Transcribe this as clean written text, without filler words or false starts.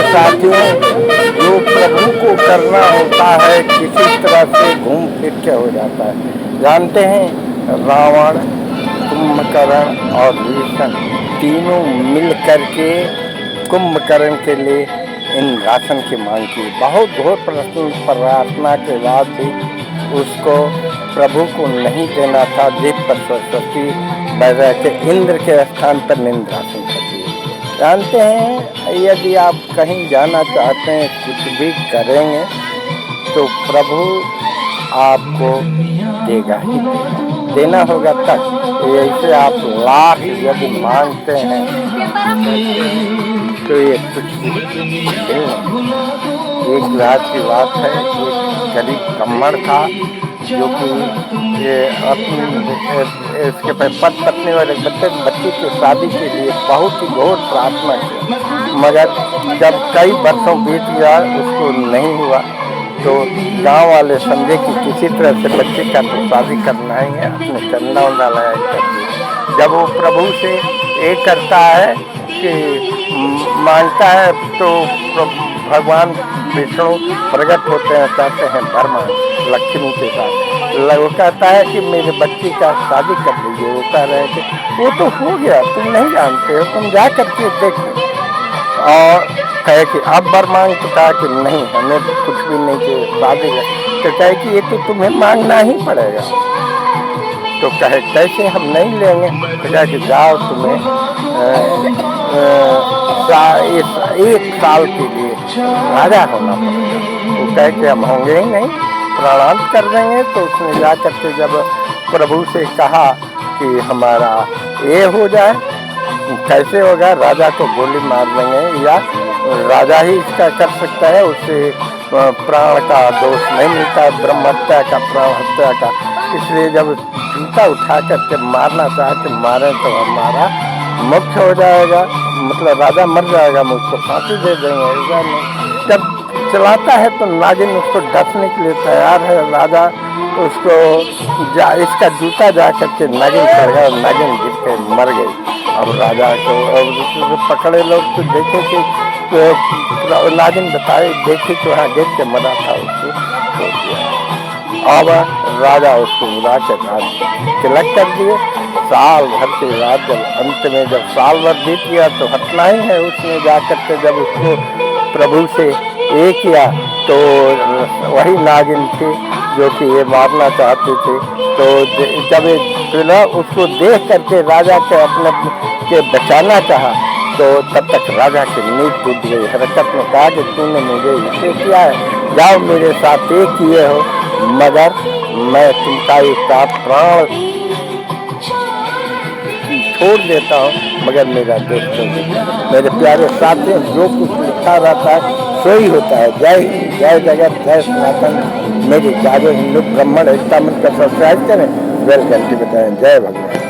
साथियों, जो प्रभु को करना होता है किसी तरह से घूम फिर के हो जाता है। जानते हैं, रावण, कुंभकर्ण और भीषण तीनों मिल करके कुंभकर्ण के लिए इंद्रासन की मांग की। बहुत घोर प्रार्थना के बाद भी उसको प्रभु को नहीं देना था। देव पर सरस्वती बैठा के इंद्र के स्थान पर इंद्रासन कर दिए। जानते हैं, यदि आप कहीं जाना चाहते हैं, कुछ भी करेंगे तो प्रभु आपको देगा ही देना होगा तक। ऐसे आप लाख यदि मांगते हैं तो ये कुछ एक रात की बात है। एक गरीब ब्राह्मण था जो कि ये अपनी इसके पत्नी और एक बच्चे की शादी के लिए बहुत ही घोर प्रार्थना की, मगर जब कई वर्षों बीत गया उसको नहीं हुआ तो गांव वाले समझे कि किसी तरह से बच्चे का तो शादी करना ही है, अपने चंदा उंदा लगा कर। जब वो प्रभु से ये करता है कि मांगता है तो भगवान विष्णु प्रकट होते हैं, कहते हैं भरमा लक्ष्मी के साथ। वो कहता है कि मेरे बच्चे का शादी कर दीजिए। वो कह रहे हैं कि वो तो हो गया, तुम नहीं जानते हो, तुम जा करके देखो। और कहे कि अब वर मांग, तो कहा कि नहीं, हमें कुछ भी नहीं चाहिए, शादी है। तो कहे कि ये तो तुम्हें मांगना ही पड़ेगा। तो कहे कैसे, हम नहीं लेंगे। तो कहे कि जाओ, तुम्हें एक साल के लिए राजा होना पड़ेगा। वो कहे कि हम होंगे ही नहीं, प्राणांत कर देंगे। तो उसने जा करके जब प्रभु से कहा कि हमारा ये हो जाए, कैसे होगा, राजा को गोली मार देंगे या राजा ही इसका कर सकता है, उससे प्राण का दोष नहीं मिलता, ब्रह्म हत्या का, प्राण हत्या का। इसलिए जब जूता उठा करके मारना चाहते मारे तो हमारा मुक्त हो जाएगा, मतलब राजा मर जाएगा, मुझको फांसी दे देंगे। ऐसा नहीं। जब चलाता है तो नागिन उसको डसने के लिए तैयार है। राजा उसको इसका जूता जा करके नागिन कर गया, नागिन गिर के मर गई। अब राजा को पकड़े लोग तो देखे कि तो नागिन बताए, देखे कि वहाँ गिर के मरा था, उसको छोड़ दिया। अब राजा उसको बुला के तिलक कर दिए। साल भर के बाद जब अंत में जब साल भर बीत गया तो हटना ही है। उसने जा करके जब उसको प्रभु से ये किया तो वही नागिन थी जो कि ये मारना चाहते थे। तो जब ये उसको देख करके राजा के अपने के बचाना चाहा तो तब तक राजा की नींद टूट गई। हरकत में कहा कि तूने मुझे इसे किया है, जाओ मेरे साथ ये किए हो, मगर मैं तुमका एक प्राण छोड़ देता हूँ, मगर मेरा दोस्त। मेरे प्यारे साथियों, जो कुछ लिखा रहता है सोई होता है। जय हिंद, जय जगत, जय सनातन। मेरे जागो हिंदू ब्राह्मण एकता मंच का सब्सक्राइब करें, बेल घंटी बताएं। जय भगवान।